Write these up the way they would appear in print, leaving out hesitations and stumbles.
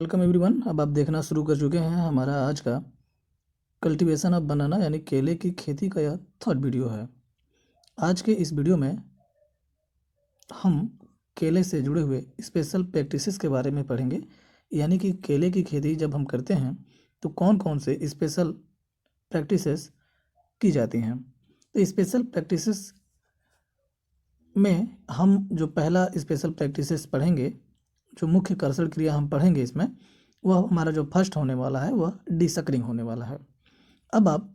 Welcome everyone. अब आप देखना शुरू कर चुके हैं हमारा आज का कल्टीवेशन ऑफ बनाना यानी केले की खेती का यह थर्ड वीडियो है। आज के इस वीडियो में हम केले से जुड़े हुए स्पेशल प्रैक्टिसेस के बारे में पढ़ेंगे, यानी कि केले की खेती जब हम करते हैं तो कौन कौन से स्पेशल प्रैक्टिसेस की जाती हैं। तो स्पेशल प्रैक्टिसेस में हम जो पहला स्पेशल प्रैक्टिसेस पढ़ेंगे, जो मुख्य कर्षण क्रिया हम पढ़ेंगे इसमें, वह हमारा जो फर्स्ट होने वाला है वह डीसकरिंग होने वाला है। अब आप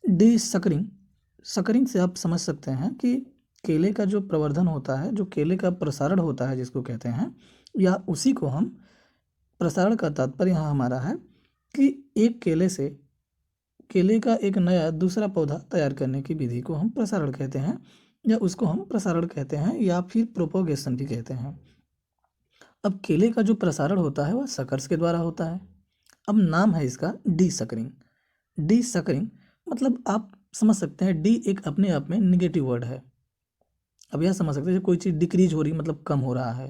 डीसकरिंग सकरिंग से आप समझ सकते हैं कि केले का जो प्रवर्धन होता है, जो केले का प्रसारण होता है जिसको कहते हैं, या उसी को हम प्रसारण का तात्पर्य यहाँ हमारा है कि एक केले से केले का एक नया दूसरा पौधा तैयार करने की विधि को हम प्रसारण कहते हैं, या उसको हम प्रसारण कहते हैं, या फिर प्रोपोगेशन भी कहते हैं। अब केले का जो प्रसारण होता है वह सकर्स के द्वारा होता है। अब नाम है इसका डीसकरिंग। डीसकरिंग मतलब आप समझ सकते हैं, डी एक अपने आप में निगेटिव वर्ड है। अब यह समझ सकते हैं कोई चीज़ डिक्रीज हो रही मतलब कम हो रहा है,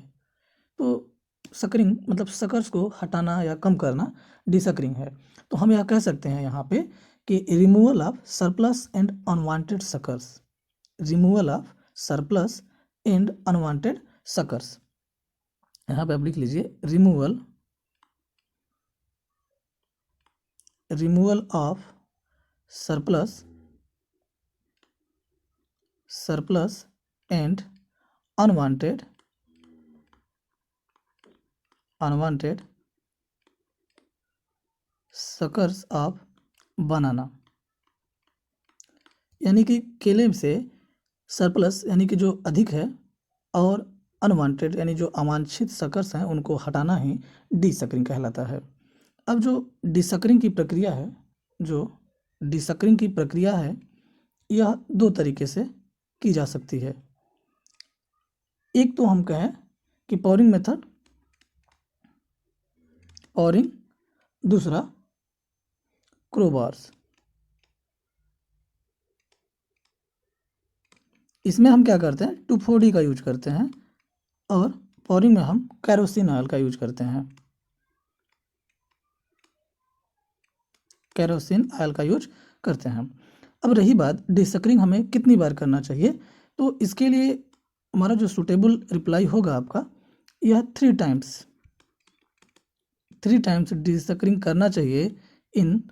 तो सकरिंग मतलब सकर्स को हटाना या कम करना डीसकरिंग है। तो हम यह कह सकते हैं यहाँ पे कि removal of surplus and unwanted suckers, removal of surplus and unwanted suckers. यहाँ पे आप लिख लीजिए removal of surplus and unwanted suckers of बनाना। यानी कि केले से सरप्लस यानी कि जो अधिक है और अनवांटेड यानी जो अवांछित सकर्स हैं उनको हटाना ही डीसकरिंग कहलाता है। अब जो डीसकरिंग की प्रक्रिया है, यह दो तरीके से की जा सकती है। एक तो हम कहें कि पॉरिंग मेथड, दूसरा क्रोबार्स। इसमें हम क्या करते हैं, 2,4-D का यूज करते हैं, और पॉरिंग में हम कैरोसिन ऑयल का यूज करते हैं। अब रही बात डीसकरिंग हमें कितनी बार करना चाहिए, तो इसके लिए हमारा जो सूटेबल रिप्लाई होगा आपका, यह 3 टाइम्स डीसकरिंग करना चाहिए इन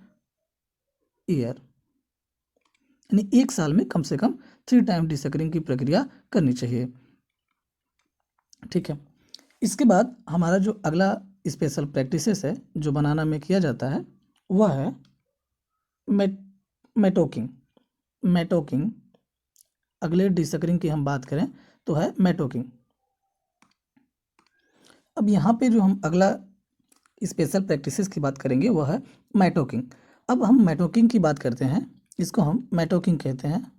ईयर, यानी एक साल में कम से कम 3 टाइम डीसकरिंग की प्रक्रिया करनी चाहिए। ठीक है। इसके बाद हमारा जो अगला स्पेशल प्रैक्टिसेस है जो बनाना में किया जाता है वह है मेटोकिंग। अगले डीसकरिंग की हम बात करें तो है मेटोकिंग। अब यहाँ पे जो हम अगला स्पेशल प्रैक्टिसेस की बात करेंगे वह है मेटोकिंग। अब हम मेटोकिंग की बात करते हैं, इसको हम मेटोकिंग कहते हैं।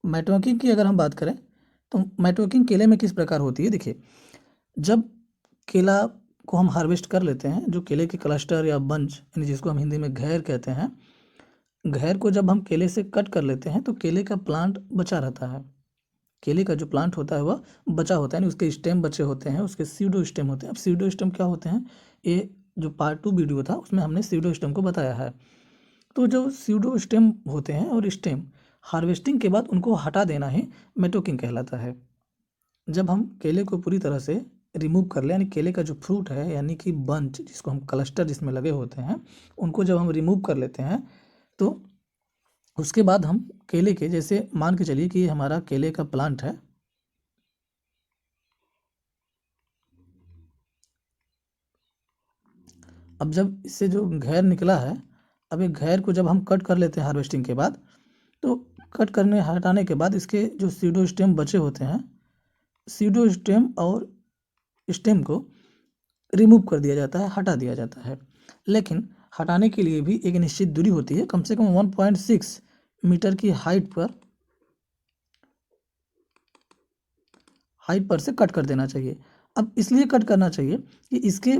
मेटोकिंग की अगर हम बात करें तो मेटोकिंग केले में किस प्रकार होती है, देखिए, जब केला को हम हार्वेस्ट कर लेते हैं, जो केले के क्लस्टर या बंच यानी जिसको हम हिंदी में घेर कहते हैं, घेर को जब हम केले से कट कर लेते हैं तो केले का प्लांट बचा रहता है। केले का जो प्लांट होता है वह बचा होता है, यानी उसके स्टेम बचे होते हैं, उसके सीडो स्टेम होते हैं। अब सीडो स्टेम क्या होते हैं, ये जो पार्ट 2 वीडियो था उसमें हमने सीडो स्टेम को बताया है। तो जो सीडो स्टेम होते हैं और स्टेम हार्वेस्टिंग के बाद उनको हटा देना ही मेटोकिंग कहलाता है। जब हम केले को पूरी तरह से रिमूव कर लें, यानी केले का जो फ्रूट है यानी कि बंच जिसको हम क्लस्टर जिसमें लगे होते हैं उनको जब हम रिमूव कर लेते हैं तो उसके बाद हम केले के, जैसे मान के चलिए कि ये हमारा केले का प्लांट है, अब जब इससे जो घेर निकला है, अब एक घेर को जब हम कट कर लेते हैं हार्वेस्टिंग के बाद, तो कट करने हटाने के बाद इसके जो सीडो स्टेम बचे होते हैं, सीडो स्टेम और स्टेम को रिमूव कर दिया जाता है, हटा दिया जाता है। लेकिन हटाने के लिए भी एक निश्चित दूरी होती है, कम से कम 1.6 मीटर की हाइट पर से कट कर देना चाहिए। अब इसलिए कट करना चाहिए कि इसके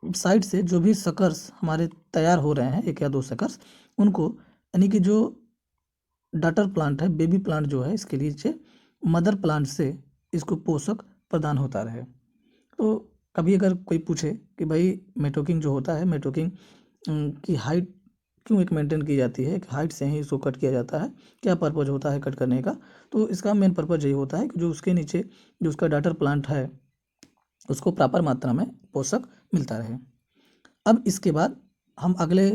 साइड से जो भी सकर्स हमारे तैयार हो रहे हैं, 1 या 2 सकर्स, उनको, यानी कि जो डॉटर प्लांट है, बेबी प्लांट जो है, इसके नीचे मदर प्लांट से इसको पोषक प्रदान होता रहे। तो कभी अगर कोई पूछे कि भाई मेटोकिंग जो होता है, मेटोकिंग की हाइट क्यों एक मेंटेन की जाती है, हाइट से ही इसको कट किया जाता है, क्या पर्पज़ होता है कट करने का, तो इसका मेन पर्पज़ यही होता है कि जो उसके नीचे जो उसका डॉटर प्लांट है उसको प्रॉपर मात्रा में पोषक मिलता रहे। अब इसके बाद हम अगले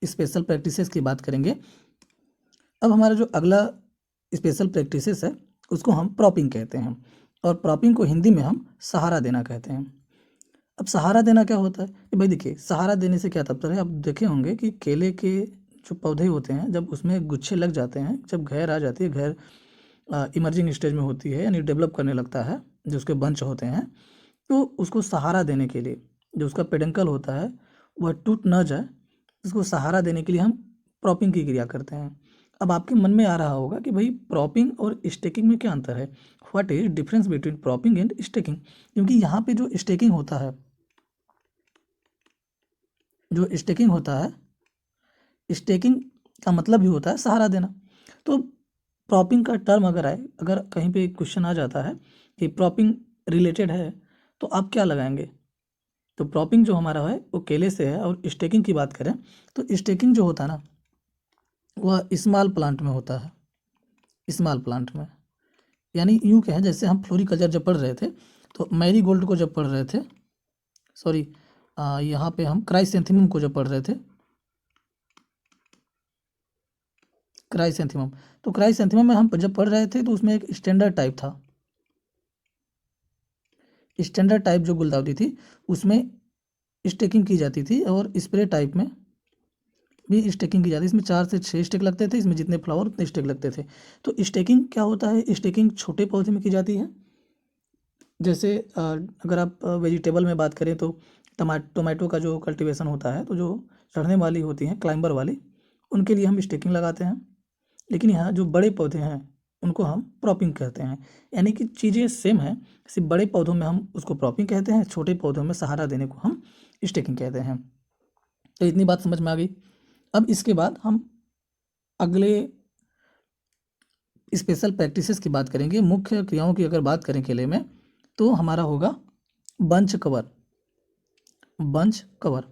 स्पेशल प्रैक्टिसेस की बात करेंगे। अब हमारा जो अगला स्पेशल प्रैक्टिसेस है उसको हम प्रॉपिंग कहते हैं, और प्रॉपिंग को हिंदी में हम सहारा देना कहते हैं। अब सहारा देना क्या होता है कि भाई देखिए, सहारा देने से क्या तात्पर्य है, आप देखे होंगे कि केले के जो पौधे होते हैं जब उसमें गुच्छे लग जाते हैं, जब घेर आ जाती है, घेर इमर्जिंग स्टेज में होती है यानी डेवलप करने लगता है, जो उसके बंच होते हैं, तो उसको सहारा देने के लिए जो उसका पेडंकल होता है वह टूट न जाए, उसको सहारा देने के लिए हम प्रॉपिंग की क्रिया करते हैं। अब आपके मन में आ रहा होगा कि भाई प्रॉपिंग और स्टेकिंग में क्या अंतर है, what is difference between propping and staking. क्योंकि यहाँ पे जो स्टेकिंग होता है, जो स्टेकिंग होता है, स्टेकिंग का मतलब भी होता है सहारा देना। तो प्रॉपिंग का टर्म अगर आए, अगर कहीं पे क्वेश्चन आ जाता है कि प्रॉपिंग रिलेटेड है, तो आप क्या लगाएंगे, तो प्रॉपिंग जो हमारा है वो केले से है, और स्टेकिंग की बात करें तो स्टेकिंग जो होता है ना वह स्मॉल प्लांट में होता है, स्मॉल प्लांट में। यानी यूँ कहें जैसे हम फ्लोरिकल्चर जब पढ़ रहे थे तो मैरीगोल्ड को जब पढ़ रहे थे, सॉरी यहाँ पे हम क्राइसेंथेमम को जब पढ़ रहे थे, क्राइसेंथेमम, तो क्राइसेंथेमम में हम जब पढ़ रहे थे तो उसमें एक स्टैंडर्ड टाइप था, स्टैंडर्ड टाइप जो गुलदाउदी थी उसमें स्टेकिंग की जाती थी, और स्प्रे टाइप में भी स्टेकिंग की जाती है। इसमें 4 से 6 स्टेक लगते थे, इसमें जितने फ्लावर उतने स्टेक लगते थे। तो स्टेकिंग क्या होता है, स्टेकिंग छोटे पौधे में की जाती है। जैसे अगर आप वेजिटेबल में बात करें तो टोमेटो का जो कल्टीवेशन होता है, तो जो चढ़ने वाली होती हैं क्लाइंबर वाली, उनके लिए हम स्टेकिंग लगाते हैं। लेकिन यहाँ जो बड़े पौधे हैं उनको हम प्रॉपिंग कहते हैं। यानी कि चीज़ें सेम हैं, सिर्फ बड़े पौधों में हम उसको प्रॉपिंग कहते हैं, छोटे पौधों में सहारा देने को हम स्टेकिंग कहते हैं। तो इतनी बात समझ में आ गई। अब इसके बाद हम अगले स्पेशल प्रैक्टिसेस की बात करेंगे। मुख्य क्रियाओं की अगर बात करें केले में तो हमारा होगा bunch cover, bunch cover.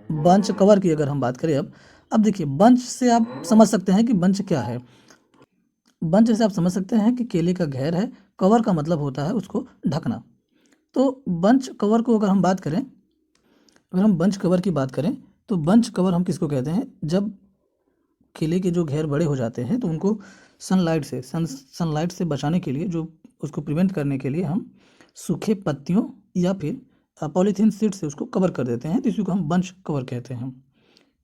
Bunch cover की अगर हम बात करें, अब देखिए बंच से आप समझ सकते हैं कि बंच क्या है। बंच से आप समझ सकते हैं कि केले का घेर है, कवर का मतलब होता है उसको ढकना। तो बंच कवर को अगर हम बात करें, अगर हम बंच कवर की बात करें तो बंच कवर हम किसको कहते हैं, जब केले के जो घेर बड़े हो जाते हैं तो उनको सनलाइट से बचाने के लिए, जो उसको प्रिवेंट करने के लिए हम सूखे पत्तियों या फिर पॉलीथीन शीट से उसको कवर कर देते हैं, तो इसी को हम बंच कवर कहते हैं।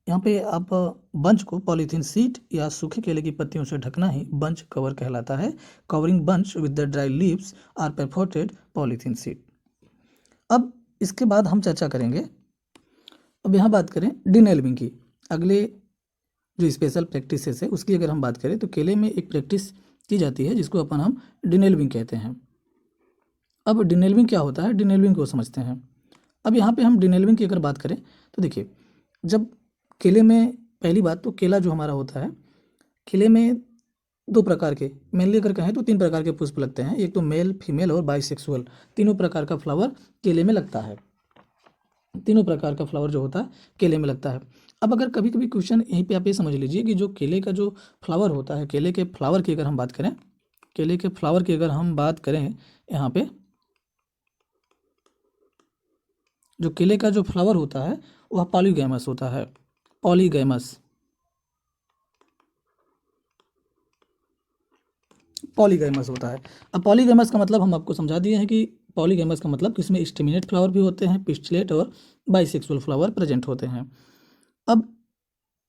यहाँ पे आप बंच को पॉलीथीन शीट या सूखे केले की पत्तियों से ढकना ही बंच कवर कहलाता है। Covering bunch with the dry leaves are perforated polythene sheet. अब इसके बाद हम चर्चा करेंगे, अब यहाँ बात करें डिनेल्विंग की। अगले जो स्पेशल प्रैक्टिसेस है उसकी अगर हम बात करें तो केले में एक प्रैक्टिस की जाती है जिसको अपन हम डिनेल्विंग कहते हैं। अब डिनेल्विंग क्या होता है, डिनेल्विंग को समझते हैं। अब यहाँ पे हम डिनेल्विंग की अगर बात करें तो देखिए, जब केले में पहली बात तो केला जो हमारा होता है, केले में 2 प्रकार के, मेनली अगर कहें तो 3 प्रकार के पुष्प लगते हैं। एक तो मेल, फीमेल और बाइसेक्सुअल, तीनों प्रकार का फ्लावर केले में लगता है। तीनों प्रकार का फ्लावर जो होता है केले में लगता है। अब अगर कभी कभी क्वेश्चन यहीं पे आप ये समझ लीजिए कि जो केले का जो फ्लावर होता है, केले के फ्लावर की अगर हम बात करें, केले के फ्लावर की अगर हम बात करें यहाँ पे, जो केले का जो फ्लावर होता है वह पॉलीगैमस होता है, पॉलीगैमस, पॉलीगैमस होता है। अब पॉलीगैमस का मतलब हम आपको समझा दिए हैं कि पॉलीगैमस का मतलब इसमें स्टेमिनेट फ्लावर भी होते हैं, पिस्टिलेट और बाइसेक्सुअल फ्लावर प्रेजेंट होते हैं। अब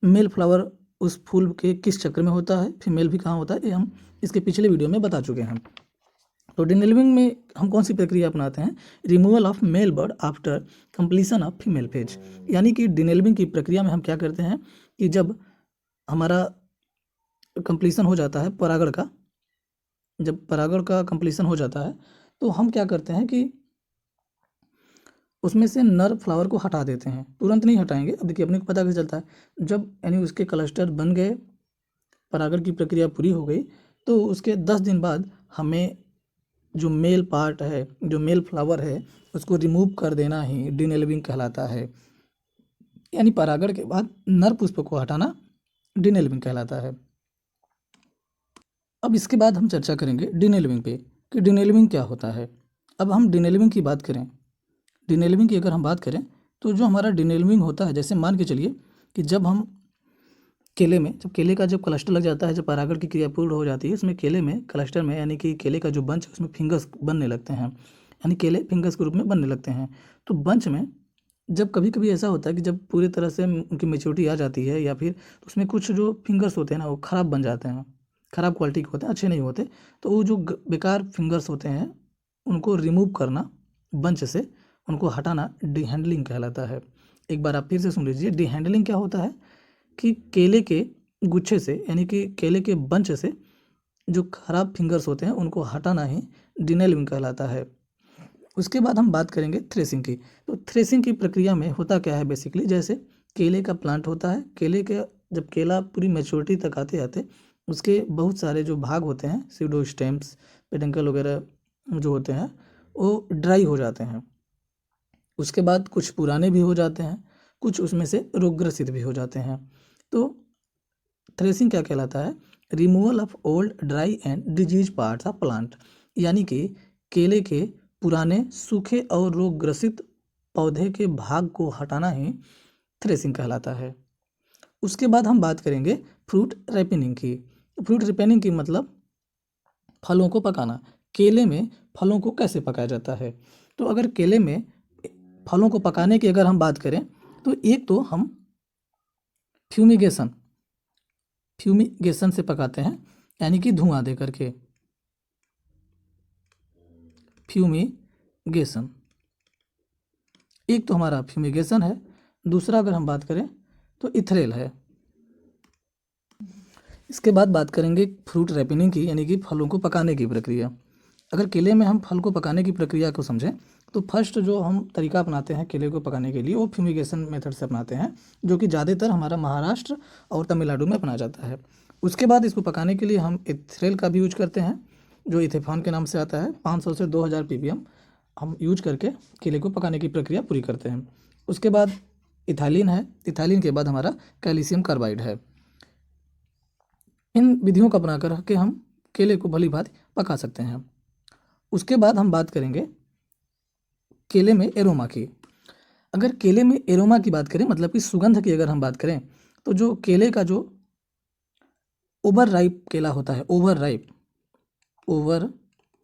मेल फ्लावर उस फूल के किस चक्र में होता है, फीमेल भी कहाँ होता है, ये हम इसके पिछले वीडियो में बता चुके हैं। तो डिनेल्विंग में हम कौन सी प्रक्रिया अपनाते हैं, removal of male bird after completion of female phase. यानी कि डिनेल्विंग की प्रक्रिया में हम क्या करते हैं कि जब हमारा कंप्लीशन हो जाता है परागण का, जब परागण का कंप्लीशन हो जाता है तो हम क्या करते हैं कि उसमें से नर फ्लावर को हटा देते हैं। तुरंत नहीं हटाएंगे, अब देखिए अपने को पता कैसे चलता है, जब यानी उसके क्लस्टर बन गए, परागण की प्रक्रिया पूरी हो गई तो उसके 10 दिन बाद हमें जो मेल पार्ट है, जो मेल फ्लावर है, उसको रिमूव कर देना ही डिनेल्विंग कहलाता है। यानी परागण के बाद नर पुष्प को हटाना डिनेल्विंग कहलाता है। अब इसके बाद हम चर्चा करेंगे डिनेल्विंग पे कि डिनेल्विंग क्या होता है। अब हम डिनेल्विंग की बात करें, डिनेल्विंग की अगर हम बात करें तो जो हमारा डिनेल्विंग होता है, जैसे मान के चलिए कि जब हम केले में, जब केले का जब क्लस्टर लग जाता है, जब परागण की क्रिया पूर्ण हो जाती है, इसमें केले में क्लस्टर में यानी कि केले का जो बंच है उसमें फिंगर्स बनने लगते हैं, यानी केले फिंगर्स के रूप में बनने लगते हैं। तो बंच में जब कभी कभी ऐसा होता है कि जब पूरी तरह से उनकी मेच्योरिटी आ जाती है या फिर उसमें कुछ जो फिंगर्स होते हैं ना वो ख़राब बन जाते हैं, ख़राब क्वालिटी के होते हैं, अच्छे नहीं होते, तो वो जो बेकार फिंगर्स होते हैं उनको रिमूव करना बंच से, उनको हटाना डीहैंडलिंग कहलाता है। एक बार आप फिर से सुन लीजिए, डीहैंडलिंग क्या होता है कि केले के गुच्छे से यानी कि केले के बंच से जो खराब फिंगर्स होते हैं उनको हटाना ही डिनेल्विंग कहलाता है। उसके बाद हम बात करेंगे थ्रेसिंग की। तो थ्रेसिंग की प्रक्रिया में होता क्या है, बेसिकली जैसे केले का प्लांट होता है, केले के जब केला पूरी मैच्योरिटी तक आते आते उसके बहुत सारे जो भाग होते हैं, सीडो स्टेम्स, पेडंकल वगैरह जो होते हैं वो ड्राई हो जाते हैं। उसके बाद कुछ पुराने भी हो जाते हैं, कुछ उसमें से रोगग्रसित भी हो जाते हैं। तो थ्रेसिंग क्या कहलाता है, removal of old dry and disease parts of plant, यानी कि केले के पुराने सूखे और रोगग्रसित पौधे के भाग को हटाना ही थ्रेसिंग कहलाता है। उसके बाद हम बात करेंगे फ्रूट रैपिनिंग की। फ्रूट रैपिनिंग की मतलब फलों को पकाना। केले में फलों को कैसे पकाया जाता है, तो अगर केले में फलों को पकाने की अगर हम बात करें तो एक तो हम फ्यूमिगेशन से पकाते हैं, यानी कि धुआं दे करके, फ्यूमिगेशन एक तो हमारा फ्यूमिगेशन है। दूसरा अगर हम बात करें तो इथरेल है। इसके बाद बात करेंगे फ्रूट रैपिनिंग की, यानी कि फलों को पकाने की प्रक्रिया। अगर केले में हम फल को पकाने की प्रक्रिया को समझें तो फर्स्ट जो हम तरीका अपनाते हैं केले को पकाने के लिए वो फ्यूमिगेशन मेथड से अपनाते हैं, जो कि ज़्यादातर हमारा महाराष्ट्र और तमिलनाडु में अपनाया जाता है। उसके बाद इसको पकाने के लिए हम इथरेल का भी यूज करते हैं, जो इथेफॉन के नाम से आता है। 500 से 2000 ppm हम यूज करके केले को पकाने की प्रक्रिया पूरी करते हैं। उसके बाद इथाइलिन है, इथाइलिन के बाद हमारा कैल्शियम कार्बाइड है। इन विधियों को अपना कर के हम केले को भली भांति पका सकते हैं। उसके बाद हम बात करेंगे केले में एरोमा की। अगर केले में एरोमा की बात करें, मतलब कि सुगंध की अगर हम बात करें, तो जो केले का जो ओवर राइप केला होता है, ओवर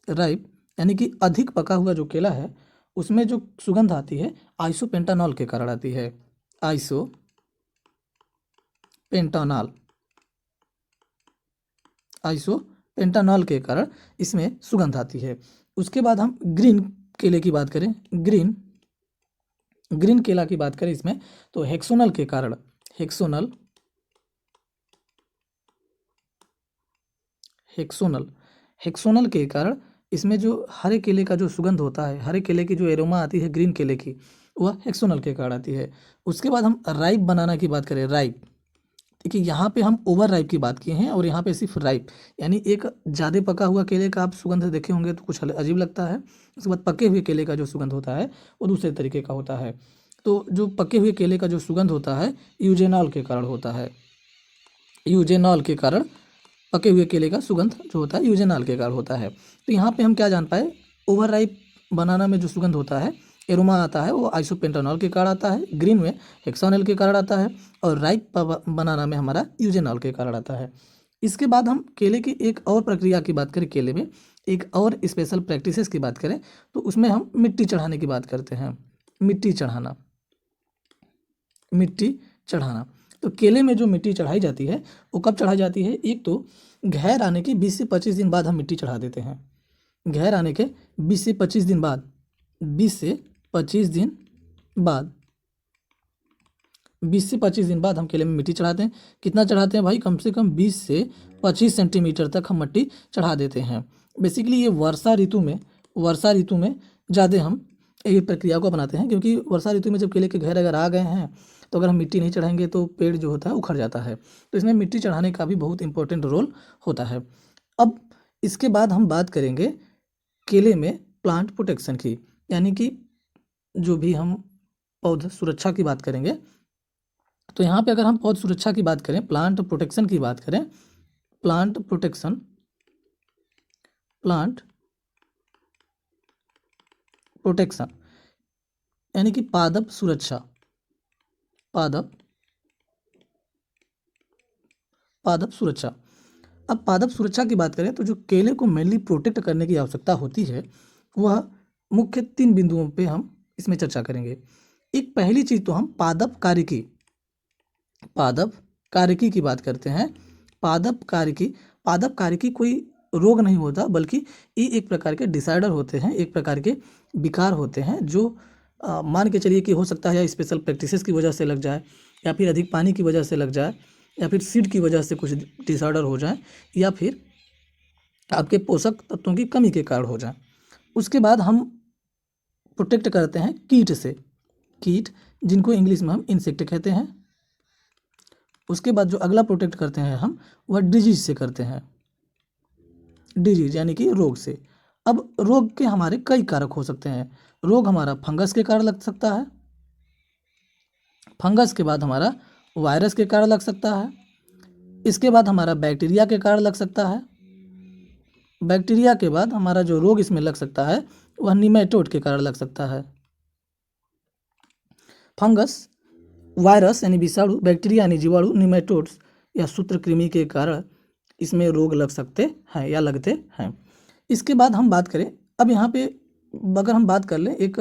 राइप यानी कि अधिक पका हुआ जो केला है उसमें जो सुगंध आती है आइसोपेंटानॉल के कारण आती है। आइसोपेंटानॉल के कारण इसमें सुगंध आती है। उसके बाद हम ग्रीन केले की बात करें, ग्रीन केला की बात करें इसमें, तो हेक्सोनल के कारण, हेक्सोनल के कारण इसमें जो हरे केले का जो सुगंध होता है, हरे केले की जो एरोमा आती है ग्रीन केले की, वह हेक्सोनल के कारण आती है। उसके बाद हम राइप बनाना की बात करें, राइप, देखिए यहाँ पे हम ओवर राइप की बात किए हैं और यहाँ पे सिर्फ राइप, यानी एक ज़्यादा पका हुआ केले का आप सुगंध देखे होंगे तो कुछ अजीब लगता है। उसके बाद पके हुए केले का जो सुगंध होता है वो दूसरे तरीके का होता है। तो जो पके हुए केले का जो सुगंध होता है यूजेनॉल के कारण होता है, यूजेनॉल के कारण पके हुए केले का सुगंध जो होता है यूजेनॉल के कारण होता है। तो यहाँ पे हम क्या जान पाए, ओवर राइप बनाना में जो सुगंध होता है, एरोमा आता है, वो आइसोपेंटानॉल के कारण आता है, ग्रीन में हेक्सानॉल के कारण आता है, और राइप बनाना में हमारा यूजेनॉल के कारण आता है। इसके बाद हम केले की एक और प्रक्रिया की बात करें, केले में एक और स्पेशल प्रैक्टिसेस की बात करें तो उसमें हम मिट्टी चढ़ाने की बात करते हैं। मिट्टी चढ़ाना, तो केले में जो मिट्टी चढ़ाई जाती है वो कब चढ़ाई जाती है, एक तो घेर आने के 20 से 25 दिन बाद हम मिट्टी चढ़ा देते हैं। घेर आने के 20 से 25 दिन बाद, 20 से 25 दिन बाद हम केले में मिट्टी चढ़ाते हैं। कितना चढ़ाते हैं भाई, कम से कम 20 से 25 सेंटीमीटर तक हम मिट्टी चढ़ा देते हैं। बेसिकली ये वर्षा ऋतु में ज़्यादा हम ये प्रक्रिया को अपनाते हैं, क्योंकि वर्षा ऋतु में जब केले के घर अगर आ गए हैं तो अगर हम मिट्टी नहीं चढ़ाएंगे तो पेड़ जो होता है उखड़ जाता है। तो इसमें मिट्टी चढ़ाने का भी बहुत इंपॉर्टेंट रोल होता है। अब इसके बाद हम बात करेंगे केले में प्लांट प्रोटेक्शन की, यानी कि जो भी हम पौध सुरक्षा की बात करेंगे। तो यहाँ पे अगर हम पौध सुरक्षा की बात करें, प्लांट प्रोटेक्शन की बात करें, प्लांट प्रोटेक्शन, प्लांट प्रोटेक्शन यानी कि पादप सुरक्षा, पादप सुरक्षा। अब पादप सुरक्षा की बात करें तो जो केले को मेनली प्रोटेक्ट करने की आवश्यकता होती है वह मुख्य 3 बिंदुओं पे हम इसमें चर्चा करेंगे। एक पहली चीज़ तो हम पादप कार्यकी की बात करते हैं। पादप कार्यकी कोई रोग नहीं होता, बल्कि ये एक प्रकार के डिसऑर्डर होते हैं, एक प्रकार के विकार होते हैं जो मान के चलिए कि हो सकता है स्पेशल प्रैक्टिसेस की वजह से लग जाए, या फिर अधिक पानी की वजह से लग जाए, या फिर सीड की वजह से कुछ डिसऑर्डर हो जाए, या फिर आपके पोषक तत्वों की कमी के कारण हो जाए। उसके बाद हम प्रोटेक्ट करते हैं कीट से, कीट जिनको इंग्लिश में हम इंसेक्ट कहते हैं। उसके बाद जो अगला प्रोटेक्ट करते हैं हम वह डिजीज से करते हैं, डिजीज यानी कि रोग से। अब रोग के हमारे कई कारक हो सकते हैं। रोग हमारा फंगस के कारण लग सकता है, फंगस के बाद हमारा वायरस के कारण लग सकता है, इसके बाद हमारा बैक्टीरिया के कारण लग सकता है, बैक्टीरिया के बाद हमारा जो रोग इसमें लग सकता है वह निमेटोड के कारण लग सकता है। फंगस, वायरस यानी विषाणु, बैक्टीरिया यानी जीवाणु, निमेटोड्स या सूत्रकृमि के कारण इसमें रोग लग सकते हैं या लगते हैं। इसके बाद हम बात करें, अब यहाँ पे अगर हम बात कर लें एक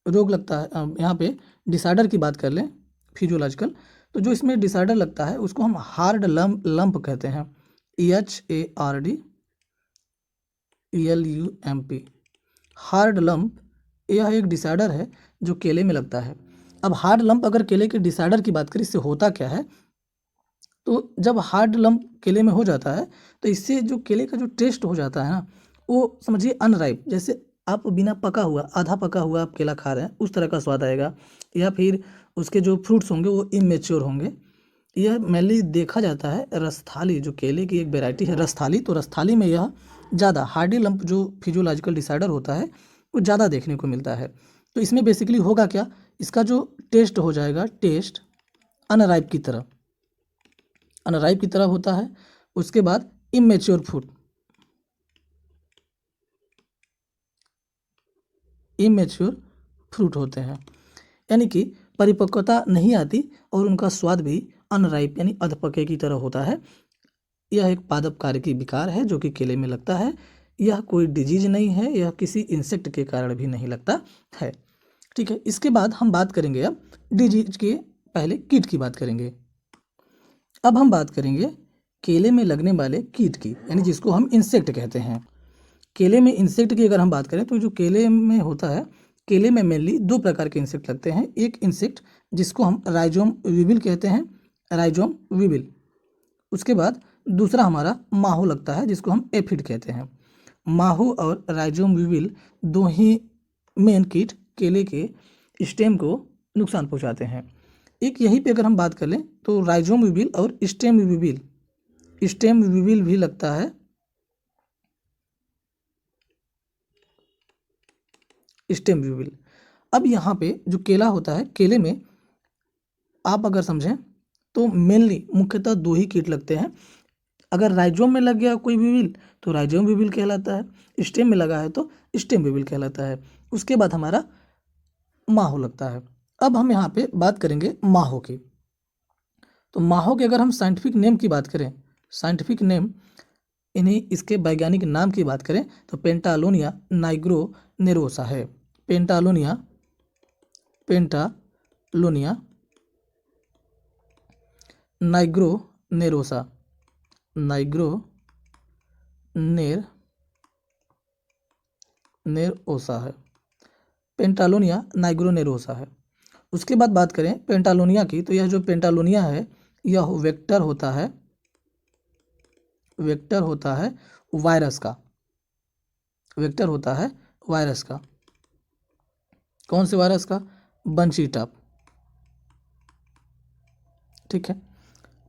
रोग लगता है, यहाँ पे डिसऑर्डर की बात कर लें फिजियोलॉजिकल, तो जो इसमें डिसऑर्डर लगता है उसको हम हार्ड लंप कहते हैं, HARDLUMP, हार्ड लंप। यह एक डिसऑर्डर है जो केले में लगता है। अब हार्ड लंप अगर केले के डिसऑर्डर की बात करें, इससे होता क्या है, तो जब हार्ड लंप केले में हो जाता है तो इससे जो केले का जो टेस्ट हो जाता है ना, वो समझिए अनराइप, जैसे आप बिना पका हुआ, आधा पका हुआ आप केला खा रहे हैं उस तरह का स्वाद आएगा, या फिर उसके जो फ्रूट्स होंगे वो इमेच्योर होंगे। यह मेनली देखा जाता है रसथाली, जो केले की एक वेराइटी है रसथाली, तो रसथाली में यह ज़्यादा हार्डी लंप जो फिजियोलॉजिकल डिसऑर्डर होता है वो ज़्यादा देखने को मिलता है। तो इसमें बेसिकली होगा क्या, इसका जो टेस्ट हो जाएगा, टेस्ट अनराइप की तरह, अनराइप की तरह होता है। उसके बाद इमेच्योर फ्रूट, इमेच्योर फ्रूट होते हैं, यानी कि परिपक्वता नहीं आती और उनका स्वाद भी अनराइप यानी अधपके की तरह होता है। यह एक पादप कार्यकी विकार है जो कि केले में लगता है। यह कोई डिजीज नहीं है, यह किसी इंसेक्ट के कारण भी नहीं लगता है। ठीक है, इसके बाद हम बात करेंगे अब डिजीज के, पहले कीट की बात करेंगे। अब हम बात करेंगे केले में लगने वाले कीट की, यानी जिसको हम इंसेक्ट कहते हैं। केले में इंसेक्ट की अगर हम बात करें तो जो केले में होता है, केले में मेनली 2 प्रकार के इंसेक्ट लगते हैं। एक इंसेक्ट जिसको हम राइजोम वीबिल कहते हैं, राइजोम वीबिल। उसके बाद दूसरा हमारा माहो लगता है जिसको हम एफिड कहते हैं। माहो और राइजोम वीबिल दो ही मेन कीट केले के स्टेम को नुकसान पहुंचाते हैं। एक यहीं पे अगर हम बात कर लें तो राइजोम वीबिल और स्टेम वीबिल भी लगता है, स्टेम वीबिल। अब यहाँ पे जो केला होता है, केले में आप अगर समझें तो मेनली मुख्यतः 2 ही कीट लगते हैं। अगर राइजोम में लग गया कोई वीबिल तो राइजोम वीबिल कहलाता है, स्टेम में लगा है तो स्टेम वीबिल कहलाता है। उसके बाद हमारा माहो लगता है। अब हम यहाँ पे बात करेंगे माहो की। तो माहो के अगर हम साइंटिफिक नेम की बात करें, साइंटिफिक नेम, इन्हीं इसके वैज्ञानिक नाम की बात करें तो पेंटालोनिया नाइग्रोनेरोसा है। पेंटालोनिया नाइग्रोनेरोसा है, पेंटालोनिया नाइग्रोनेरोसा है। उसके बाद बात करें पेंटालोनिया की, तो यह जो पेंटालोनिया है यह वेक्टर होता है वायरस का, वेक्टर होता है वायरस का। कौन से वायरस का? Bunchy top. ठीक है,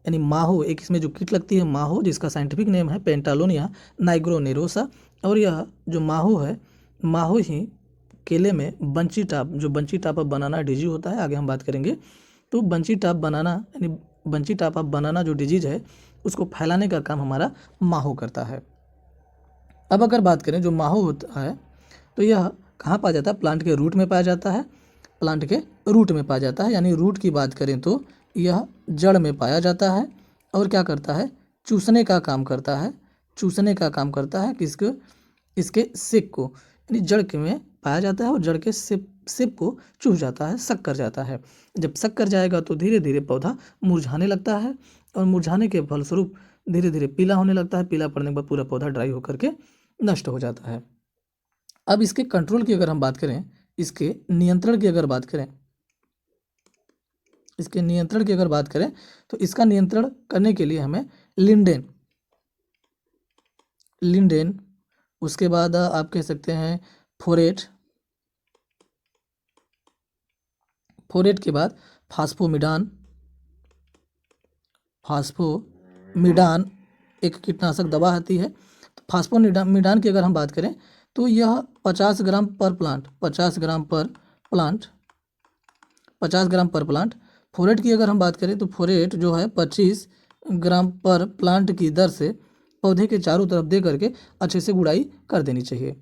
यानी माहो, एक इसमें जो कीट लगती है माहो, जिसका साइंटिफिक नेम है पेंटालोनिया नाइग्रोनेरोसा। और यह जो माहो है, माहो ही केले में बंची टाप, जो bunchy top of banana disease होता है, आगे हम बात करेंगे। तो बंची टाप बनाना यानी बंची टाप ऑफ बनाना जो डिजीज है, उसको फैलाने का काम हमारा माहो करता है। अब अगर बात करें जो माहो होता है, तो यह कहाँ पाया जाता है? प्लांट के रूट में पाया जाता है। प्लांट के रूट में पाया जाता है, यानी रूट की बात करें तो यह जड़ में पाया जाता है। और क्या करता है? चूसने का काम करता है। चूसने का काम करता है किसको? इसके सिक को, यानी जड़ के में पाया जाता है और जड़ के सिप को चूस जाता है, सक कर जाता है। जब सक कर जाएगा तो धीरे धीरे पौधा मुरझाने लगता है, और मुरझाने के फलस्वरूप धीरे धीरे पीला होने लगता है। पीला पड़ने के बाद पूरा पौधा ड्राई होकर के नष्ट हो जाता है। अब इसके कंट्रोल की अगर हम बात करें, इसके नियंत्रण की अगर बात करें, इसके नियंत्रण की अगर बात करें, तो इसका नियंत्रण करने के लिए हमें लिंडेन, लिंडेन, उसके बाद आप कह सकते हैं फोरेट, फोरेट के बाद फास्फोमिडान, फास्फोमिडान एक कीटनाशक दवा आती है। तो फास्फोमिडान की अगर हम बात करें, तो यह 50 ग्राम पर प्लांट, 50 ग्राम पर प्लांट, 50 ग्राम पर प्लांट। फोरेट की अगर हम बात करें, तो फोरेट जो है 25 ग्राम पर प्लांट की दर से पौधे के चारों तरफ दे करके अच्छे से गुड़ाई कर देनी चाहिए।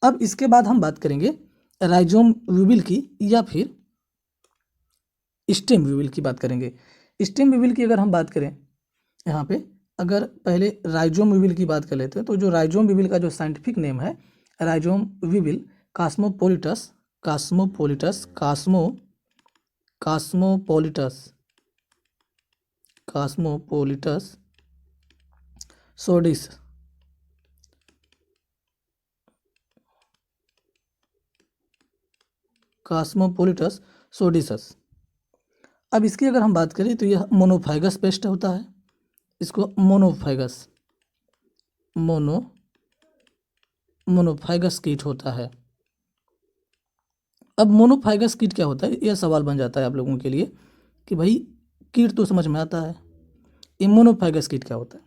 अब इसके बाद हम बात करेंगे राइजोम विविल की, या फिर स्टेम विविल की बात करेंगे। स्टेम विविल की अगर हम बात करें, यहाँ पे अगर पहले राइजोम विविल की बात कर लेते हैं, तो जो राइजोम विविल का जो साइंटिफिक नेम है, राइजोम विविल कास्मोपोलिटस, कास्मोपोलिटस, कास्मोपोलिटस, कास्मोपोलिटस सोडिस, कास्मोपोलिटस सोडिसस। अब इसकी अगर हम बात करें, तो यह मोनोफाइगस पेस्ट होता है। इसको मोनोफाइगस कीट होता है। अब मोनोफाइगस कीट क्या होता है, यह सवाल बन जाता है आप लोगों के लिए कि भाई कीट तो समझ में आता है, ये मोनोफाइगस कीट क्या होता है।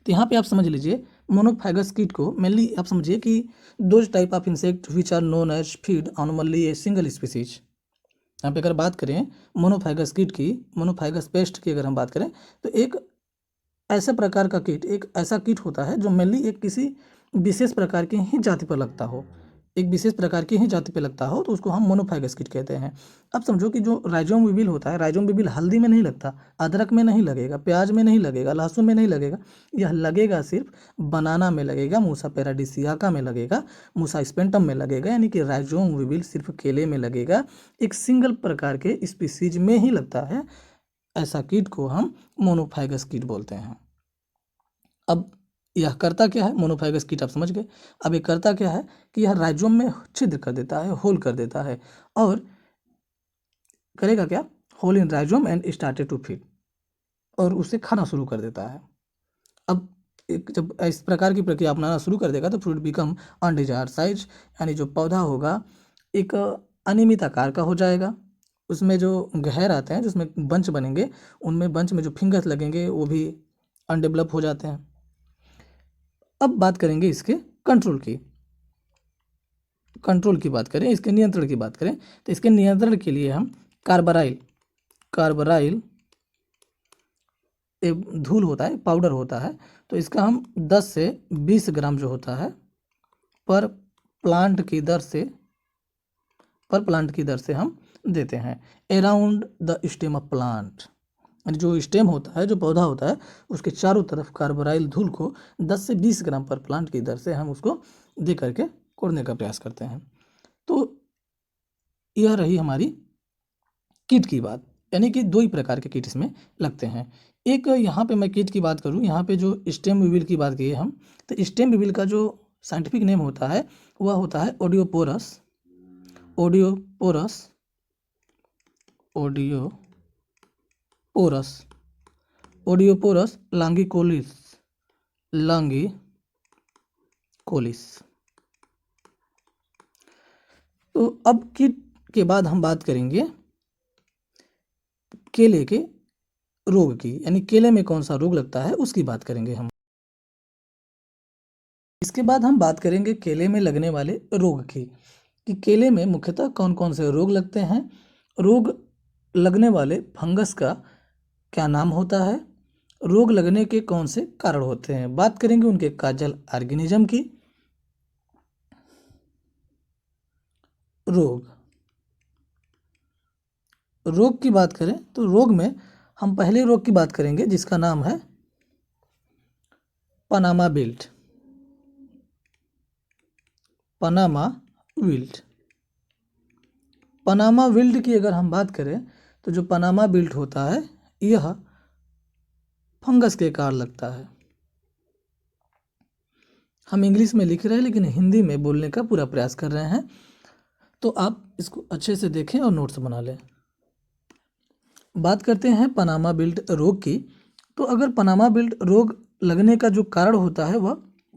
तो यहाँ पे आप समझ लीजिए, मोनोफाइगस कीट को मेनली आप समझिए कि those type of insect which are known as feed on only a single species. यहाँ पे अगर बात करें मोनोफाइगस कीट की, मोनोफाइगस पेस्ट की अगर हम बात करें, तो एक ऐसे प्रकार का कीट, एक ऐसा कीट होता है जो मेनली एक किसी विशेष प्रकार की ही जाति पर लगता हो, एक विशेष प्रकार की ही जाति पे लगता हो, तो उसको हम मोनोफाइगस कीट कहते हैं। अब समझो कि जो राइजोम विविल होता है, राइजोम विविल हल्दी में नहीं लगता, अदरक में नहीं लगेगा, प्याज में नहीं लगेगा, लहसुन में नहीं लगेगा, यह लगेगा सिर्फ बनाना में लगेगा, मूसा पैराडिसियाका में लगेगा, मूसा स्पेंटम में लगेगा। यानी कि राइजोम विविल सिर्फ केले में लगेगा, एक सिंगल प्रकार के स्पीसीज में ही लगता है। ऐसा कीट को हम मोनोफाइगस कीट बोलते हैं। अब यह करता क्या है? मोनोफाइगस कीट आप समझ गए। अब ये करता क्या है कि यह राइजोम में छिद्र कर देता है, होल कर देता है, और करेगा क्या? Hole in rhizome and started to feed, और उसे खाना शुरू कर देता है। अब एक जब इस प्रकार की प्रक्रिया अपनाना शुरू कर देगा, तो फ्रूट बिकम अनडिजायर्ड साइज, यानी जो पौधा होगा एक अनियमित आकार का हो जाएगा। उसमें जो घेर आते हैं, जिसमें बंच बनेंगे, उनमें बंच में जो फिंगर्स लगेंगे वो भी अनडेवलप हो जाते हैं। अब बात करेंगे इसके कंट्रोल की, बात करें, इसके नियंत्रण की बात करें, तो इसके नियंत्रण के लिए हम कार्बराइल एक धूल होता है, पाउडर होता है, तो इसका हम 10 से 20 ग्राम जो होता है पर प्लांट की दर से हम देते हैं around the stem of plant. जो स्टेम होता है, जो पौधा होता है, उसके चारों तरफ कार्बोराइल धूल को 10 से 20 ग्राम पर प्लांट की दर से हम उसको दे करके कोड़ने का प्रयास करते हैं। तो यह रही हमारी कीट की बात, यानी कि दो ही प्रकार के कीट इसमें लगते हैं। एक यहाँ पे मैं कीट की बात करूँ, यहाँ पे जो स्टेम विविल की बात की है हम, तो स्टेम विविल का जो साइंटिफिक नेम होता है वह होता है ओडियोपोरस, ओडियोपोरस, ओडियोपोरस, ओडियोपोरस लांगिकोलिस, लांगिकोलिस। तो अब कीट के बाद हम बात करेंगे केले के रोग की, यानी केले में कौन सा रोग लगता है उसकी बात करेंगे हम। इसके बाद हम बात करेंगे केले में लगने वाले रोग की, कि केले में मुख्यतः कौन कौन से रोग लगते हैं, रोग लगने वाले फंगस का क्या नाम होता है, रोग लगने के कौन से कारण होते हैं। बात करेंगे उनके काजल ऑर्गेनिज्म की। रोग की बात करें तो रोग में हम पहले रोग की बात करेंगे जिसका नाम है Panama wilt. Panama wilt Panama wilt की अगर हम बात करें तो जो पनामा विल्ट होता है यह फंगस के कारण लगता है। हम इंग्लिश में लिख रहे हैं लेकिन हिंदी में बोलने का पूरा प्रयास कर रहे हैं, तो आप इसको अच्छे से देखें और नोट्स बना लें। बात करते हैं पनामा विल्ट रोग की। तो अगर पनामा विल्ट रोग लगने का जो कारण होता है वह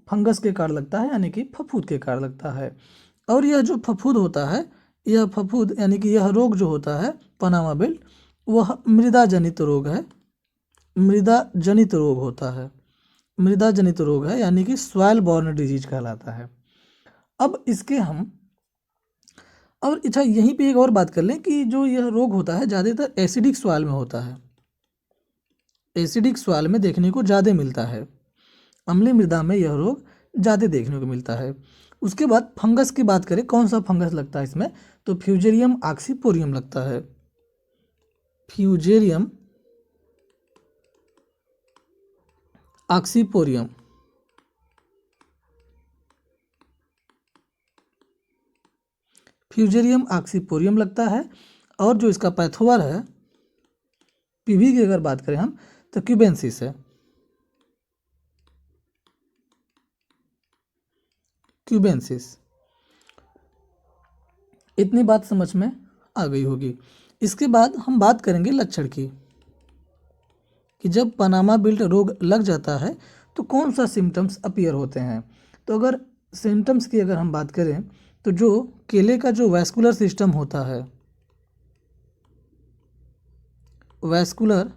फंगस के कारण लगता है, यानी कि फफूंद के कारण लगता है। और यह जो फफूंद होता है, यह फफूंद यानी कि यह रोग जो होता है पनामा विल्ट, वह मृदा जनित रोग है। मृदा जनित रोग होता है, मृदा जनित रोग है, यानी कि सॉइल बॉर्न डिजीज कहलाता है। अब इसके हम और अच्छा यहीं पे एक और बात कर लें कि जो यह रोग होता है ज़्यादातर एसिडिक सॉइल में होता है। एसिडिक सॉइल में देखने को ज़्यादा मिलता है, अम्लीय मृदा में यह रोग ज़्यादा देखने को मिलता है। उसके बाद फंगस की बात करें, कौन सा फंगस लगता है इसमें, तो फ्यूजेरियम ऑक्सीपोरियम लगता है। फ्यूजेरियम ऑक्सीपोरियम फ्यूजेरियम ऑक्सीपोरियम लगता है। और जो इसका पैथोवर है पीवी की अगर बात करें हम तो क्यूबेंसिस है। क्यूबेंसिस। इतनी बात समझ में आ गई होगी। इसके बाद हम बात करेंगे लक्षण की, कि जब पनामा विल्ट रोग लग जाता है तो कौन सा सिम्टम्स अपीयर होते हैं। तो अगर सिम्टम्स की अगर हम बात करें तो जो केले का जो वैस्कुलर सिस्टम होता है, वैस्कुलर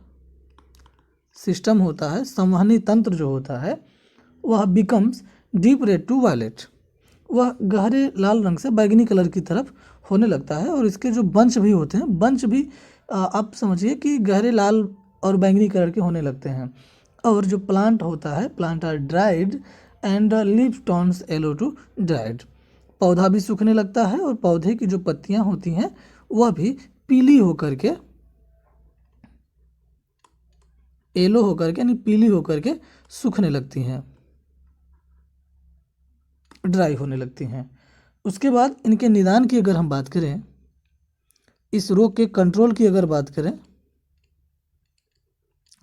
सिस्टम होता है, संवहनी तंत्र जो होता है, वह becomes deep red to violet, वह गहरे लाल रंग से बैगनी कलर की तरफ होने लगता है। और इसके जो बंच भी होते हैं, बंच भी आप समझिए कि गहरे लाल और बैंगनी कलर के होने लगते हैं। और जो प्लांट होता है, plant are dried and leaf turns yellow to dried, पौधा भी सूखने लगता है और पौधे की जो पत्तियां होती हैं वह भी पीली होकर के, येलो होकर के यानी पीली होकर के सूखने लगती हैं, ड्राई होने लगती हैं। उसके बाद इनके निदान की अगर हम बात करें, इस रोग के कंट्रोल की अगर बात करें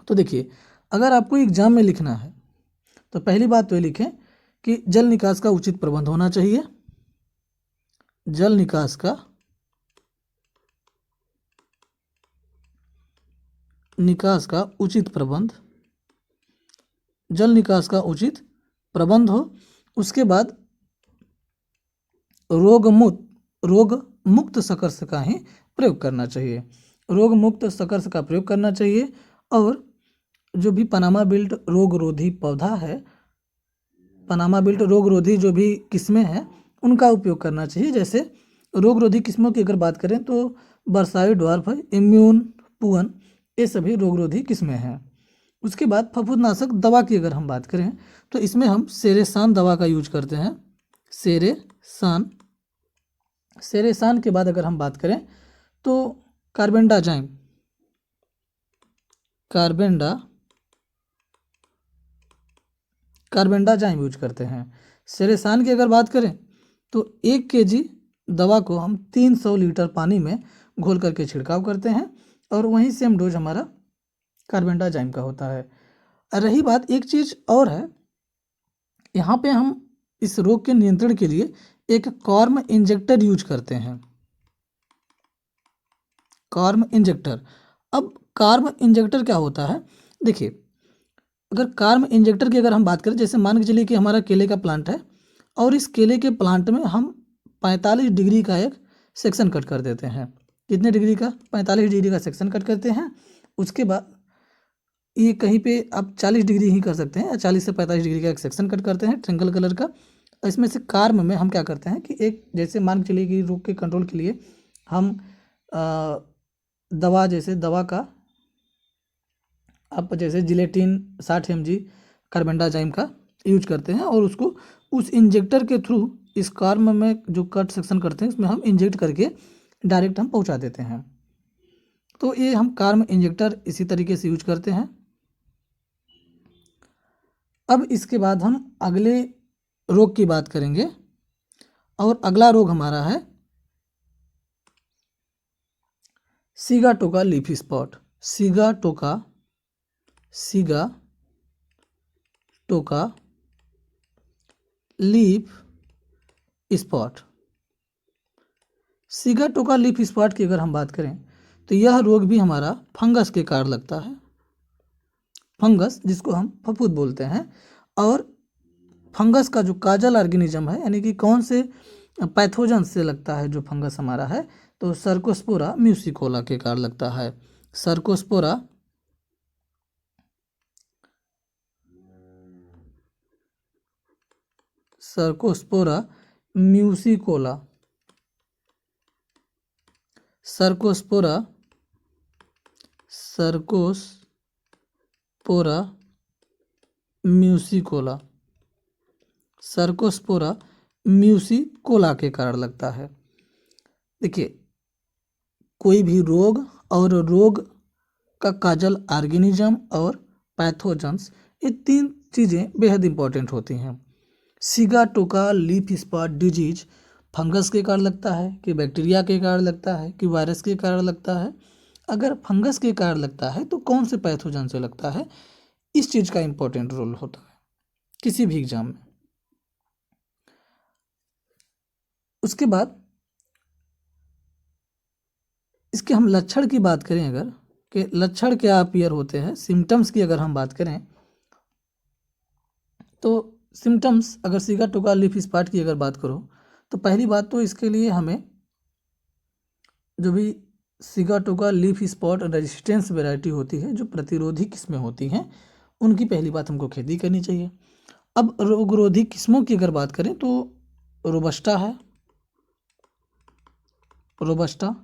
तो देखिए, अगर आपको एग्जाम में लिखना है तो पहली बात तो ये लिखें कि जल निकास का उचित प्रबंध होना चाहिए। जल निकास का उचित प्रबंध, जल निकास का उचित प्रबंध हो। उसके बाद रोग मुक्त सकर्ष का ही प्रयोग करना चाहिए, रोग मुक्त सकर्ष का प्रयोग करना चाहिए। और जो भी पनामा विल्ट रोग रोधी पौधा है, पनामा विल्ट रोग रोधी जो भी किस्में हैं उनका उपयोग करना चाहिए। जैसे रोग रोधी किस्मों की अगर बात करें तो बरसाई, ड्वार्फ, इम्यून, पुअन, ये सभी रोग रोधी किस्में हैं। उसके बाद फफूंदनाशक दवा की अगर हम बात करें तो इसमें हम सेरेसान दवा का यूज करते हैं। सेरेसान के बाद अगर हम बात करें तो कार्बेंडाजाइम यूज करते हैं। सेरेसान की अगर बात करें तो 1 kg दवा को हम 300 लीटर पानी में घोल करके छिड़काव करते हैं और वहीं सेम डोज हमारा कार्बेंडाजाइम का होता है। रही बात, एक चीज़ और है, यहाँ पे हम इस रोग के नियंत्रण के लिए एक कॉर्म इंजेक्टर यूज करते हैं। Corm injector. अब कॉर्म इंजेक्टर क्या होता है, देखिए, अगर कॉर्म इंजेक्टर की अगर हम बात करें, जैसे मान के चलिए कि हमारा केले का प्लांट है और इस केले के प्लांट में हम 45 डिग्री का एक सेक्शन कट कर देते हैं। कितने डिग्री का? 45 डिग्री का सेक्शन कट करते हैं। उसके बाद ये कहीं पे आप 40 डिग्री ही कर सकते हैं, या 40 से 45 डिग्री का एक सेक्शन कट करते हैं ट्रिंगल कलर का। इसमें से कार्म में हम क्या करते हैं कि एक जैसे मान के चलिए कि रोग के कंट्रोल के लिए हम दवा, जैसे दवा का आप जैसे जिलेटिन 60 mg कार्बेंडाजाइम का यूज करते हैं, और उसको उस इंजेक्टर के थ्रू इस कार्म में जो कट सेक्शन करते हैं इसमें हम इंजेक्ट करके डायरेक्ट हम पहुंचा देते हैं। तो ये हम कार्म इंजेक्टर इसी तरीके से यूज करते हैं। अब इसके बाद हम अगले रोग की बात करेंगे, और अगला रोग हमारा है sigatoka leaf spot. Sigatoka leaf spot. Sigatoka leaf spot की अगर हम बात करें तो यह रोग भी हमारा फंगस के कारण लगता है। फंगस जिसको हम फफूंद बोलते हैं, और फंगस का जो काजल ऑर्गेनिज्म है, यानी कि कौन से पैथोजन से लगता है जो फंगस हमारा है, तो सर्कोस्पोरा म्यूसिकोला के कारण लगता है। सर्कोस्पोरा म्यूसिकोला। सर्कोस्पोरा म्यूसिकोला। सर्कोस्पोरा म्यूसिकोला के कारण लगता है। देखिए, कोई भी रोग और रोग का काजल ऑर्गेनिज्म और पैथोजेंस, ये तीन चीज़ें बेहद इंपॉर्टेंट होती हैं। Sigatoka leaf spot disease fungus के कारण लगता है कि बैक्टीरिया के कारण लगता है कि वायरस के कारण लगता है? अगर फंगस के कारण लगता है तो कौन से पैथोजन से लगता है? इस चीज़ का इंपॉर्टेंट रोल होता है किसी भी एग्जाम में। उसके बाद इसके हम लक्षण की बात करें, अगर कि लक्षण क्या अपीयर होते हैं, सिम्टम्स की अगर हम बात करें तो सिम्टम्स, अगर सिगाटोका लीफ स्पॉट की अगर बात करो तो पहली बात तो इसके लिए हमें जो भी sigatoka leaf spot resistance variety होती है, जो प्रतिरोधी किस्में होती हैं, उनकी पहली बात हमको खेती करनी चाहिए। अब रोगरोधी किस्मों की अगर बात करें तो रोबस्टा है, रोबस्टा।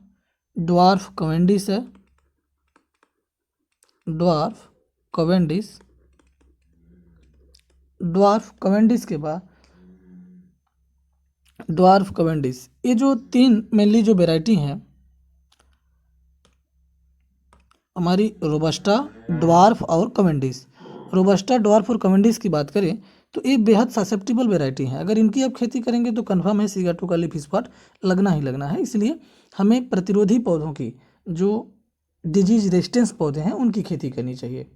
ड्वार्फ कैवेंडिश है, ड्वार्फ कैवेंडिश के बाद ड्वार्फ कैवेंडिश। ये जो तीन मेनली जो वेराइटी हैं हमारी, रोबस्टा, ड्वार्फ और कैवेंडिश। रोबस्टा, ड्वार्फ और कैवेंडिश की बात करें तो ये बेहद ससेप्टिबल वेराइटी हैं। अगर इनकी आप खेती करेंगे तो कन्फर्म है सिगाटोका लीफ स्पॉट लगना ही लगना है। इसलिए हमें प्रतिरोधी पौधों की, जो डिजीज रेजिस्टेंस पौधे हैं, उनकी खेती करनी चाहिए,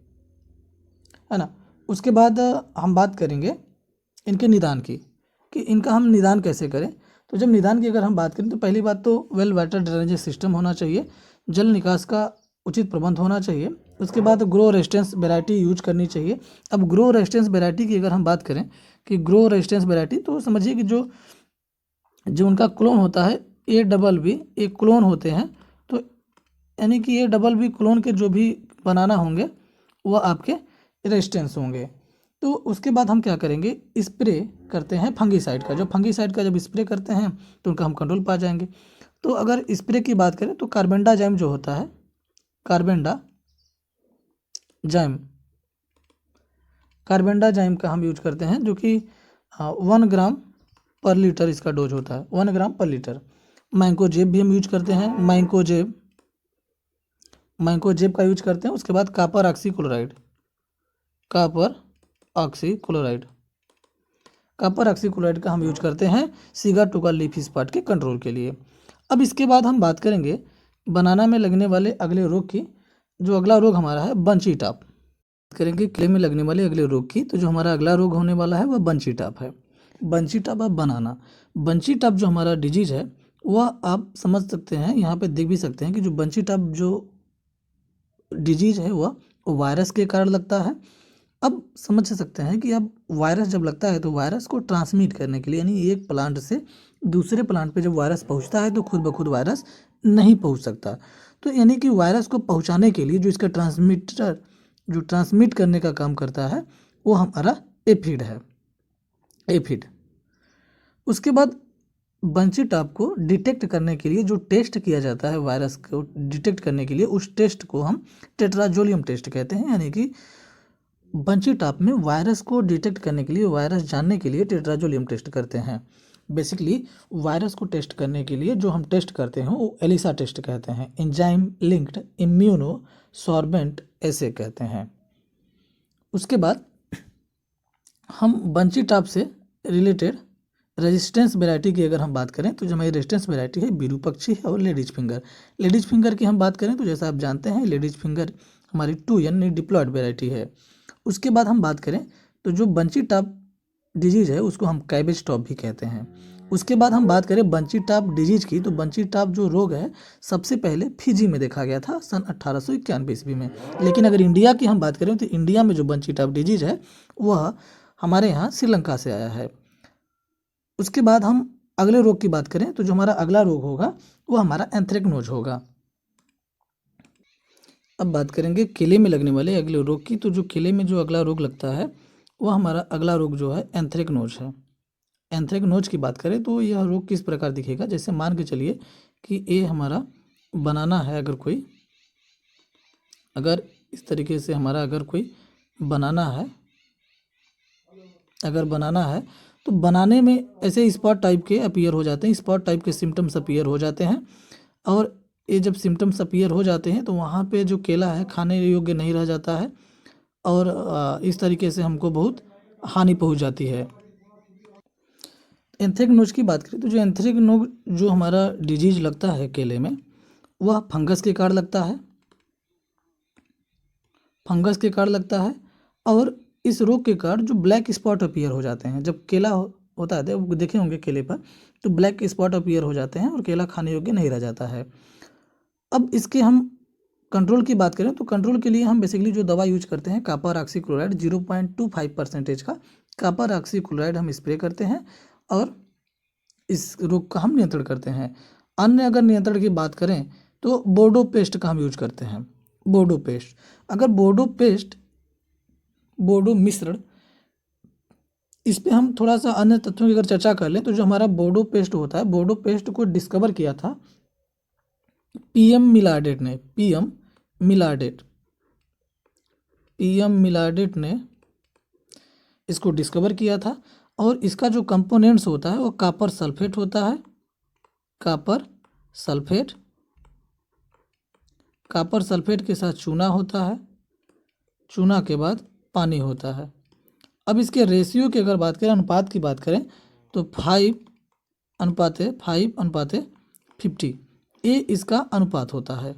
है ना। उसके बाद हम बात करेंगे इनके निदान की, कि इनका हम निदान कैसे करें। तो जब निदान की अगर हम बात करें तो पहली बात तो वेल वाटर ड्रेनेज सिस्टम होना चाहिए, जल निकास का उचित प्रबंध होना चाहिए। उसके बाद ग्रो रेजिस्टेंस वैरायटी यूज करनी चाहिए। अब ग्रो रेजिस्टेंस वैरायटी की अगर हम बात करें कि ग्रो रेजिस्टेंस वैरायटी, तो समझिए कि जो उनका क्लोन होता है ABB, एक क्लोन होते हैं, तो यानी कि ABB क्लोन के जो भी बनाना होंगे वो आपके रेजिस्टेंस होंगे। तो उसके बाद हम क्या करेंगे, स्प्रे करते हैं फंगीसाइड का। जब फंगीसाइड का जब स्प्रे करते हैं तो उनका हम कंट्रोल पा जाएंगे। तो अगर स्प्रे की बात करें तो कार्बेंडाजाइम जो होता है, कार्बेंडाजाइम का हम यूज करते हैं, जो कि 1 ग्राम पर लीटर इसका डोज होता है, 1 ग्राम पर लीटर। मैंकोजेब भी हम यूज करते हैं, मैंकोजेब का यूज करते हैं। उसके बाद कॉपर ऑक्सीक्लोराइड का हम यूज करते हैं सिगाटोका लीफ स्पॉट के कंट्रोल के लिए। अब इसके बाद हम बात करेंगे बनाना में लगने वाले अगले रोग की। जो अगला रोग हमारा है बंची टॉप, करेंगे केले में लगने वाले अगले रोग की। तो जो हमारा अगला रोग होने वाला है वह बंची टॉप है। बंची टॉप अब बनाना, बंची टॉप जो हमारा डिजीज है वह आप समझ सकते हैं, यहाँ पे देख भी सकते हैं कि जो बंची टॉप जो डिजीज है वह वायरस के कारण लगता है। अब समझ सकते हैं कि अब वायरस जब लगता है तो वायरस को ट्रांसमिट करने के लिए, यानी एक प्लांट से दूसरे प्लांट पे जब वायरस पहुंचता है तो खुद ब खुद वायरस नहीं पहुंच सकता। तो यानी कि वायरस को पहुंचाने के लिए जो इसका ट्रांसमीटर, जो ट्रांसमिट करने का काम करता है, वो हमारा एफिड है, एफिड। उसके बाद बंची टॉप को डिटेक्ट करने के लिए जो टेस्ट किया जाता है वायरस को डिटेक्ट करने के लिए, उस टेस्ट को हम टेट्राजोलियम टेस्ट कहते हैं। यानी कि बंची टॉप में वायरस को डिटेक्ट करने के लिए, वायरस जानने के लिए टेट्राजोलियम टेस्ट करते हैं। बेसिकली वायरस को टेस्ट करने के लिए जो हम टेस्ट करते हैं वो एलिसा टेस्ट कहते हैं, एंजाइम लिंक्ड इम्यूनो सॉर्बेंट ऐसे कहते हैं। उसके बाद हम बंची टॉप से रिलेटेड रेजिस्टेंस वैरायटी की अगर हम बात करें तो जो हमारी रेजिस्टेंस वैरायटी है विरूपक्षी है और लेडीज फिंगर। लेडीज फिंगर की हम बात करें तो जैसा आप जानते हैं लेडीज फिंगर हमारी 2N डिप्लॉयड वैरायटी है। उसके बाद हम बात करें तो जो बंची टॉप डिजीज है उसको हम कैबेज टॉप भी कहते हैं। उसके बाद हम बात करें बंची टॉप डिजीज की, तो बंची टॉप जो रोग है सबसे पहले फिजी में देखा गया था सन 1891 ईस्वी में। लेकिन अगर इंडिया की हम बात करें तो इंडिया में जो बंची टॉप डिजीज है वह हमारे यहाँ श्रीलंका से आया है। उसके बाद हम अगले रोग की बात करें तो जो हमारा अगला रोग होगा वो हमारा एंथ्रेक्नोज होगा। अब बात करेंगे केले में लगने वाले अगले रोग की, तो जो केले में जो अगला रोग लगता है वो हमारा अगला रोग जो है एंथ्रेक्नोज है। एंथ्रेक्नोज की बात करें तो यह रोग किस प्रकार दिखेगा, जैसे मान के चलिए कि ये हमारा बनाना है, अगर इस तरीके से हमारा अगर कोई बनाना है, अगर बनाना है तो बनाने में ऐसे स्पॉट टाइप के अपीयर हो जाते हैं, स्पॉट टाइप के सिम्टम्स अपीयर हो जाते हैं। और ये जब सिम्टम्स अपीयर हो जाते हैं तो वहाँ पे जो केला है खाने योग्य नहीं रह जाता है और इस तरीके से हमको बहुत हानि पहुँच जाती है। एंथ्रेक्नोज की बात करें तो जो एंथ्रेक्नोज जो हमारा डिजीज लगता है केले में वह फंगस के कारण लगता है, फंगस के कारण लगता है। और इस रोग के कारण जो ब्लैक स्पॉट अपीयर हो जाते हैं, जब केला होता है तो देखे होंगे केले पर तो ब्लैक स्पॉट अपीयर हो जाते हैं और केला खाने योग्य नहीं रह जाता है। अब इसके हम कंट्रोल की बात करें तो कंट्रोल के लिए हम बेसिकली जो दवा यूज करते हैं कॉपर ऑक्सीक्लोराइड 0.25% का कॉपर ऑक्सीक्लोराइड हम स्प्रे करते हैं और इस रोग का हम नियंत्रण करते हैं। अन्य अगर नियंत्रण की बात करें तो बोर्डो पेस्ट का हम यूज करते हैं। बोर्डो पेस्ट, अगर बोर्डो मिश्रण, इस पे हम थोड़ा सा अन्य तथ्यों की अगर चर्चा कर लें तो जो हमारा बोर्डो पेस्ट होता है, बोर्डो पेस्ट को डिस्कवर किया था पीएम मिलार्डेट ने, पीएम मिलार्डेट ने इसको डिस्कवर किया था। और इसका जो कंपोनेंट्स होता है वो कॉपर सल्फेट होता है, कॉपर सल्फेट के साथ चूना होता है, चूना के बाद पानी होता है। अब इसके रेशियो की अगर बात करें, अनुपात की बात करें तो 5:50 ये इसका अनुपात होता है।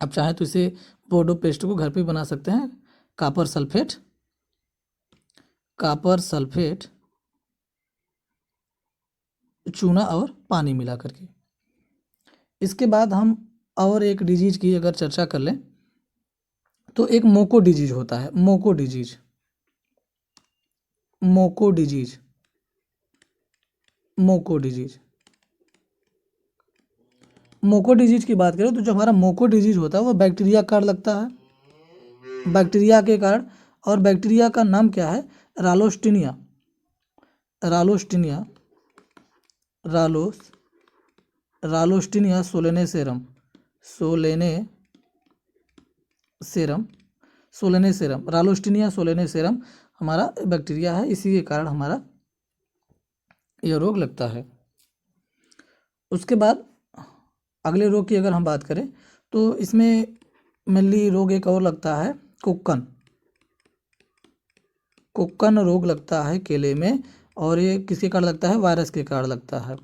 अब चाहे तो इसे बोर्डो पेस्ट को घर पे बना सकते हैं, कॉपर सल्फेट चूना और पानी मिला करके। इसके बाद हम और एक डिजीज की अगर चर्चा कर लें तो एक मोको डिजीज होता है, मोको डिजीज की बात करें तो जो हमारा मोको डिजीज होता है वो बैक्टीरिया का कारण लगता है, बैक्टीरिया के कारण। और बैक्टीरिया का नाम क्या है, रालोस्टिनिया सोलेनेसेरम हमारा बैक्टीरिया है, इसी के कारण हमारा यह रोग लगता है। उसके बाद अगले रोग की अगर हम बात करें तो इसमें मेनली रोग एक और लगता है कोक्कन रोग लगता है केले में, और ये किसके कारण लगता है, वायरस के कारण लगता है।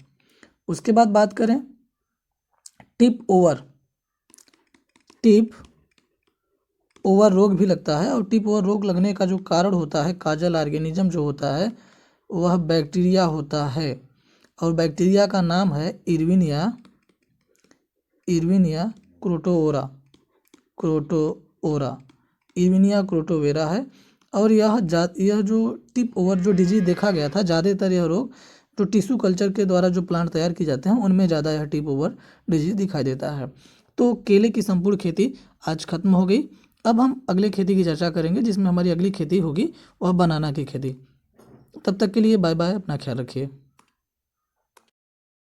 उसके बाद बात करें टिप ओवर रोग भी लगता है। और टिप ओवर रोग लगने का जो कारण होता है, काजल ऑर्गेनिज्म जो होता है वह बैक्टीरिया होता है, और बैक्टीरिया का नाम है इरविनिया क्रोटोवेरा, इरविनिया क्रोटोवेरा है। और यह जो टिप ओवर जो डिजीज देखा गया था, ज़्यादातर यह रोग जो टिश्यू कल्चर के द्वारा जो प्लांट तैयार किए जाते हैं उनमें ज़्यादा यह टिप ओवर डिजीज दिखाई देता है। तो केले की संपूर्ण खेती आज खत्म हो गई। अब हम अगले खेती की चर्चा करेंगे, जिसमें हमारी अगली खेती होगी वह बनाना की खेती। तब तक के लिए बाय बाय, अपना ख्याल रखिए।